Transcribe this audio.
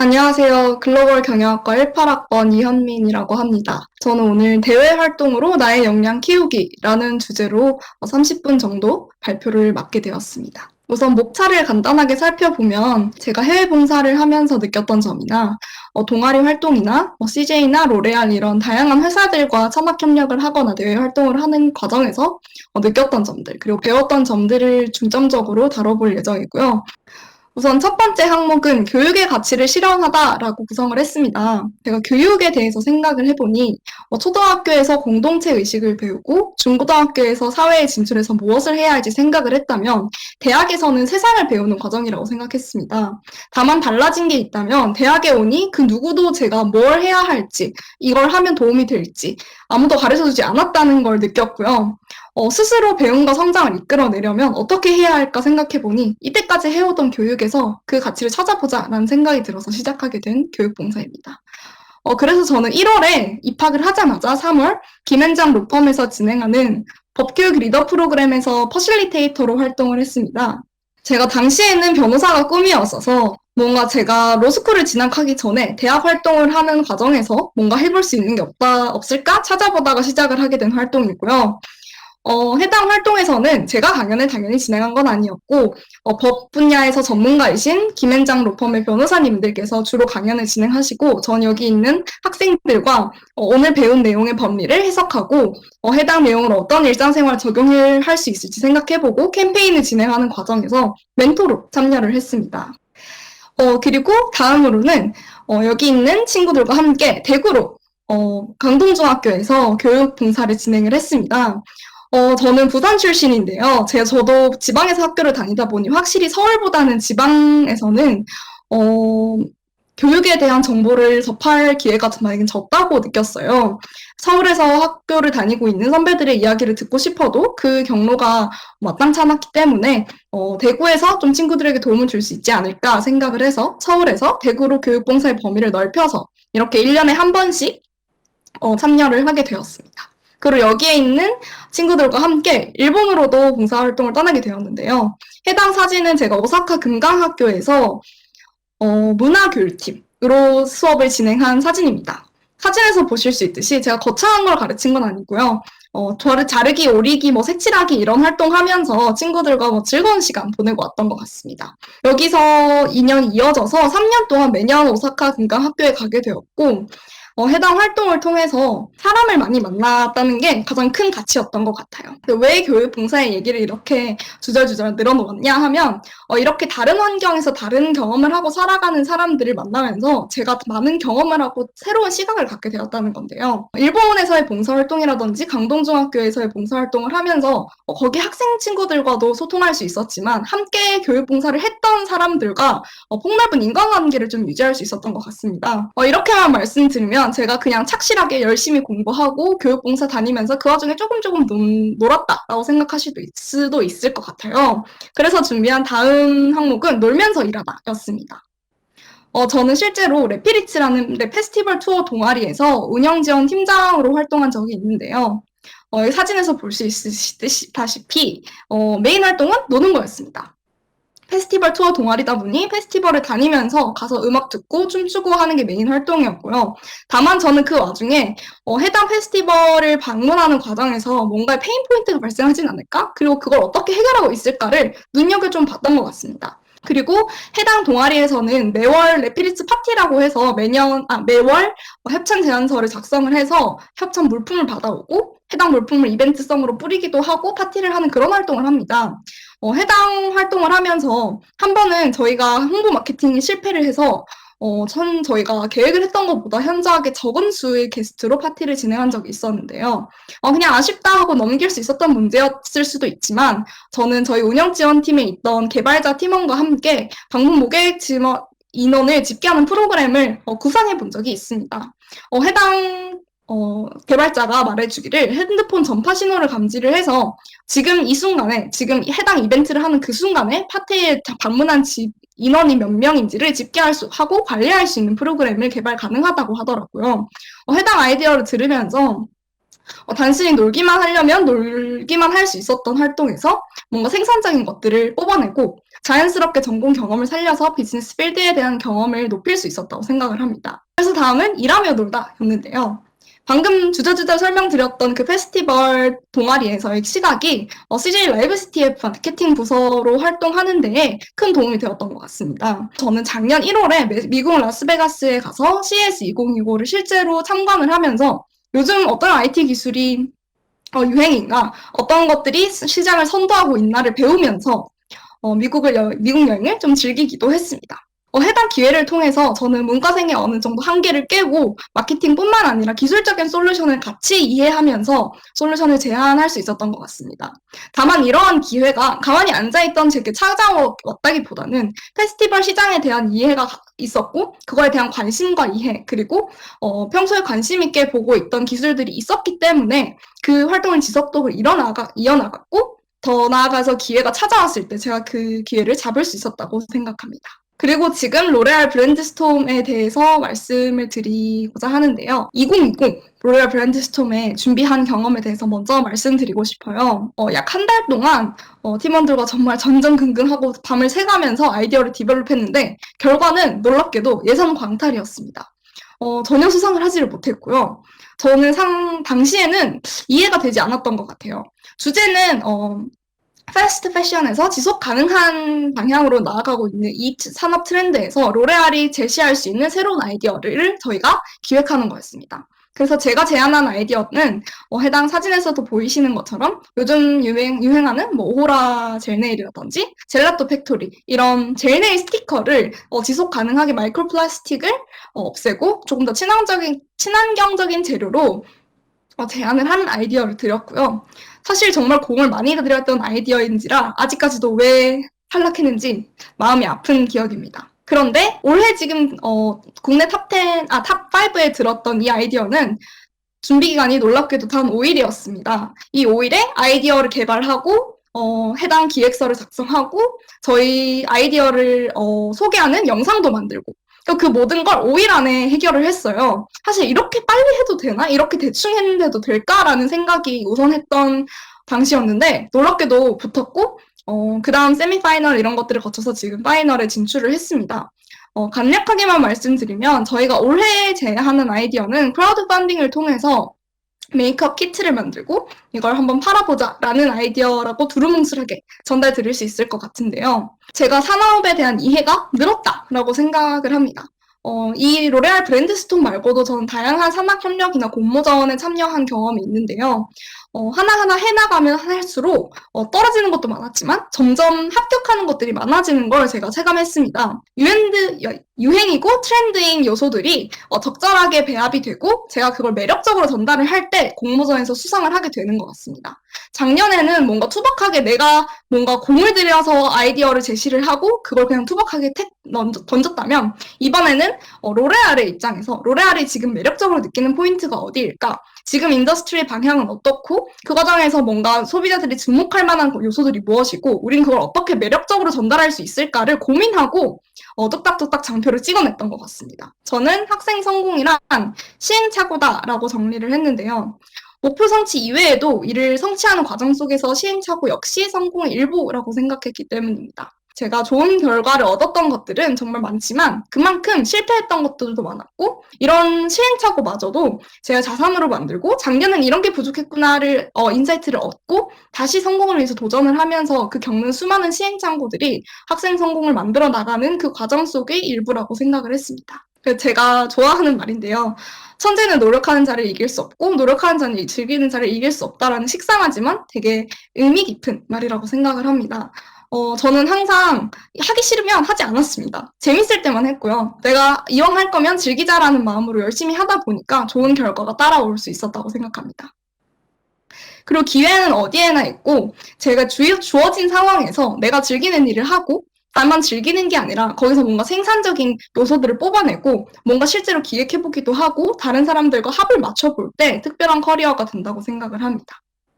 안녕하세요. 글로벌 경영학과 18학번 이현민이라고 합니다. 저는 오늘 대외 활동으로 나의 역량 키우기라는 주제로 30분 정도 발표를 맡게 되었습니다. 우선 목차를 간단하게 살펴보면 제가 해외 봉사를 하면서 느꼈던 점이나 동아리 활동이나 CJ나 로레알 이런 다양한 회사들과 천막 협력을 하거나 대외 활동을 하는 과정에서 느꼈던 점들 그리고 배웠던 점들을 중점적으로 다뤄볼 예정이고요. 우선 첫 번째 항목은 교육의 가치를 실현하다라고 구성을 했습니다. 제가 교육에 대해서 생각을 해보니 초등학교에서 공동체 의식을 배우고 중고등학교에서 사회에 진출해서 무엇을 해야 할지 생각을 했다면 대학에서는 세상을 배우는 과정이라고 생각했습니다. 다만 달라진 게 있다면 대학에 오니 그 누구도 제가 뭘 해야 할지 이걸 하면 도움이 될지 아무도 가르쳐주지 않았다는 걸 느꼈고요. 스스로 배움과 성장을 이끌어내려면 어떻게 해야 할까 생각해보니 이때까지 해오던 교육에서 그 가치를 찾아보자라는 생각이 들어서 시작하게 된 교육봉사입니다. 그래서 저는 1월에 입학을 하자마자 3월 김앤장 로펌에서 진행하는 법교육 리더 프로그램에서 퍼실리테이터로 활동을 했습니다. 제가 당시에는 변호사가 꿈이었어서 뭔가 제가 로스쿨을 진학하기 전에 대학 활동을 하는 과정에서 뭔가 해볼 수 있는 게 없을까 찾아보다가 시작을 하게 된 활동이고요. 해당 활동에서는 제가 강연을 당연히 진행한 건 아니었고, 법 분야에서 전문가이신 김앤장 로펌의 변호사님들께서 주로 강연을 진행하시고, 전 여기 있는 학생들과 오늘 배운 내용의 법리를 해석하고, 해당 내용을 어떤 일상생활 적용을 할 수 있을지 생각해보고 캠페인을 진행하는 과정에서 멘토로 참여를 했습니다. 그리고 다음으로는 여기 있는 친구들과 함께 대구로 강동중학교에서 교육 봉사를 진행을 했습니다. 저는 부산 출신인데요. 저도 지방에서 학교를 다니다 보니 확실히 서울보다는 지방에서는, 교육에 대한 정보를 접할 기회가 저에겐 적다고 느꼈어요. 서울에서 학교를 다니고 있는 선배들의 이야기를 듣고 싶어도 그 경로가 마땅치 않았기 때문에, 대구에서 좀 친구들에게 도움을 줄 수 있지 않을까 생각을 해서 서울에서 대구로 교육봉사의 범위를 넓혀서 이렇게 1년에 한 번씩 참여를 하게 되었습니다. 그리고 여기에 있는 친구들과 함께 일본으로도 봉사활동을 떠나게 되었는데요. 해당 사진은 제가 오사카 금강학교에서 문화교육팀으로 수업을 진행한 사진입니다. 사진에서 보실 수 있듯이 제가 거창한 걸 가르친 건 아니고요. 자르기, 오리기, 색칠하기 이런 활동하면서 친구들과 즐거운 시간 보내고 왔던 것 같습니다. 여기서 2년이 이어져서 3년 동안 매년 오사카 금강학교에 가게 되었고 해당 활동을 통해서 사람을 많이 만났다는 게 가장 큰 가치였던 것 같아요. 왜 교육봉사의 얘기를 이렇게 주절주절 늘어놓았냐 하면 이렇게 다른 환경에서 다른 경험을 하고 살아가는 사람들을 만나면서 제가 많은 경험을 하고 새로운 시각을 갖게 되었다는 건데요. 일본에서의 봉사활동이라든지 강동중학교에서의 봉사활동을 하면서 거기 학생 친구들과도 소통할 수 있었지만 함께 교육봉사를 했던 사람들과 폭넓은 인간관계를 좀 유지할 수 있었던 것 같습니다. 이렇게만 말씀드리면 제가 그냥 착실하게 열심히 공부하고 교육봉사 다니면서 그 와중에 조금 놀았다라고 생각하실 수도 있을 것 같아요. 그래서 준비한 다음 항목은 놀면서 일하다였습니다. 저는 실제로 레피리츠라는 페스티벌 투어 동아리에서 운영지원 팀장으로 활동한 적이 있는데요. 사진에서 볼 수 있으시다시피 메인 활동은 노는 거였습니다. 페스티벌 투어 동아리다 보니 페스티벌을 다니면서 가서 음악 듣고 춤추고 하는 게 메인 활동이었고요. 다만 저는 그 와중에 해당 페스티벌을 방문하는 과정에서 뭔가 페인 포인트가 발생하진 않을까? 그리고 그걸 어떻게 해결하고 있을까를 눈여겨 좀 봤던 것 같습니다. 그리고 해당 동아리에서는 매월 레피리츠 파티라고 해서 매월 협찬 제안서를 작성을 해서 협찬 물품을 받아오고 해당 물품을 이벤트성으로 뿌리기도 하고 파티를 하는 그런 활동을 합니다. 해당 활동을 하면서 한 번은 저희가 홍보 마케팅에 실패를 해서 저희가 계획을 했던 것보다 현저하게 적은 수의 게스트로 파티를 진행한 적이 있었는데요. 그냥 아쉽다 하고 넘길 수 있었던 문제였을 수도 있지만 저는 저희 운영지원팀에 있던 개발자 팀원과 함께 방문 모객 인원을 집계하는 프로그램을 구상해 본 적이 있습니다. 해당 개발자가 말해주기를 핸드폰 전파 신호를 감지를 해서 지금 이 순간에 지금 해당 이벤트를 하는 그 순간에 파티에 방문한 인원이 몇 명인지를 집계하고 관리할 수 있는 프로그램을 개발 가능하다고 하더라고요. 해당 아이디어를 들으면서 단순히 놀기만 하려면 놀기만 할 수 있었던 활동에서 뭔가 생산적인 것들을 뽑아내고 자연스럽게 전공 경험을 살려서 비즈니스 필드에 대한 경험을 높일 수 있었다고 생각을 합니다. 그래서 다음은 일하며 놀다였는데요. 방금 주저주저 설명드렸던 그 페스티벌 동아리에서의 시각이 CJ 라이브시티의 마케팅 부서로 활동하는 데에 큰 도움이 되었던 것 같습니다. 저는 작년 1월에 미국 라스베가스에 가서 CES 2025를 실제로 참관을 하면서 요즘 어떤 IT 기술이 유행인가, 어떤 것들이 시장을 선도하고 있나를 배우면서 미국 여행을 좀 즐기기도 했습니다. 해당 기회를 통해서 저는 문과생의 어느 정도 한계를 깨고 마케팅뿐만 아니라 기술적인 솔루션을 같이 이해하면서 솔루션을 제안할 수 있었던 것 같습니다. 다만 이러한 기회가 가만히 앉아있던 제게 찾아왔다기보다는 페스티벌 시장에 대한 이해가 있었고 그거에 대한 관심과 이해 그리고 평소에 관심 있게 보고 있던 기술들이 있었기 때문에 그 활동을 지속적으로 이어나갔고 더 나아가서 기회가 찾아왔을 때 제가 그 기회를 잡을 수 있었다고 생각합니다. 그리고 지금 로레알 브랜드스톰에 대해서 말씀을 드리고자 하는데요. 2020 로레알 브랜드스톰에 준비한 경험에 대해서 먼저 말씀드리고 싶어요. 약 한 달 동안 팀원들과 정말 전전긍긍하고 밤을 새가면서 아이디어를 디벨롭했는데 결과는 놀랍게도 예상 광탈이었습니다. 전혀 수상을 하지를 못했고요. 저는 당시에는 이해가 되지 않았던 것 같아요. 주제는 패스트 패션에서 지속 가능한 방향으로 나아가고 있는 이 산업 트렌드에서 로레알이 제시할 수 있는 새로운 아이디어를 저희가 기획하는 거였습니다. 그래서 제가 제안한 아이디어는 해당 사진에서도 보이시는 것처럼 요즘 유행하는 오호라 젤네일이라든지 젤라또 팩토리 이런 젤네일 스티커를 지속 가능하게 마이크로 플라스틱을 없애고 조금 더 친환경적인 재료로 제안을 하는 아이디어를 드렸고요. 사실 정말 공을 많이 들였던 아이디어인지라 아직까지도 왜 탈락했는지 마음이 아픈 기억입니다. 그런데 올해 지금 국내 탑 5에 들었던 이 아이디어는 준비 기간이 놀랍게도 단 5일이었습니다. 이 5일에 아이디어를 개발하고 해당 기획서를 작성하고 저희 아이디어를 소개하는 영상도 만들고 그 모든 걸 5일 안에 해결을 했어요. 사실 이렇게 빨리 해도 되나? 이렇게 대충 했는데도 될까라는 생각이 우선했던 당시였는데 놀랍게도 붙었고 그 다음 세미파이널 이런 것들을 거쳐서 지금 파이널에 진출을 했습니다. 간략하게만 말씀드리면 저희가 올해 제안하는 아이디어는 크라우드 펀딩을 통해서 메이크업 키트를 만들고 이걸 한번 팔아보자 라는 아이디어라고 두루뭉술하게 전달드릴 수 있을 것 같은데요. 제가 산업에 대한 이해가 늘었다라고 생각을 합니다. 이 로레알 브랜드스톰 말고도 저는 다양한 산학협력이나 공모전에 참여한 경험이 있는데요. 하나하나 해나가면 할수록 떨어지는 것도 많았지만 점점 합격하는 것들이 많아지는 걸 제가 체감했습니다. 유행이고 트렌드인 요소들이 적절하게 배합이 되고 제가 그걸 매력적으로 전달을 할 때 공모전에서 수상을 하게 되는 것 같습니다. 작년에는 뭔가 투박하게 내가 뭔가 공을 들여서 아이디어를 제시를 하고 그걸 그냥 투박하게 던졌다면 이번에는 로레알의 입장에서 로레알이 지금 매력적으로 느끼는 포인트가 어디일까? 지금 인더스트리의 방향은 어떻고 그 과정에서 뭔가 소비자들이 주목할 만한 요소들이 무엇이고 우린 그걸 어떻게 매력적으로 전달할 수 있을까를 고민하고 뚝딱뚝딱 장표를 찍어냈던 것 같습니다. 저는 학생 성공이란 시행착오다라고 정리를 했는데요. 목표 성취 이외에도 이를 성취하는 과정 속에서 시행착오 역시 성공의 일부라고 생각했기 때문입니다. 제가 좋은 결과를 얻었던 것들은 정말 많지만 그만큼 실패했던 것들도 많았고 이런 시행착오마저도 제가 자산으로 만들고 작년엔 이런 게 부족했구나를 인사이트를 얻고 다시 성공을 위해서 도전을 하면서 그 겪는 수많은 시행착오들이 학생 성공을 만들어 나가는 그 과정 속의 일부라고 생각을 했습니다. 제가 좋아하는 말인데요. 천재는 노력하는 자를 이길 수 없고 노력하는 자는 즐기는 자를 이길 수 없다라는 식상하지만 되게 의미 깊은 말이라고 생각을 합니다. 저는 항상 하기 싫으면 하지 않았습니다. 재밌을 때만 했고요. 내가 이왕 할 거면 즐기자라는 마음으로 열심히 하다 보니까 좋은 결과가 따라올 수 있었다고 생각합니다. 그리고 기회는 어디에나 있고 제가 주어진 상황에서 내가 즐기는 일을 하고 나만 즐기는 게 아니라 거기서 뭔가 생산적인 요소들을 뽑아내고 뭔가 실제로 기획해보기도 하고 다른 사람들과 합을 맞춰볼 때 특별한 커리어가 된다고 생각을 합니다.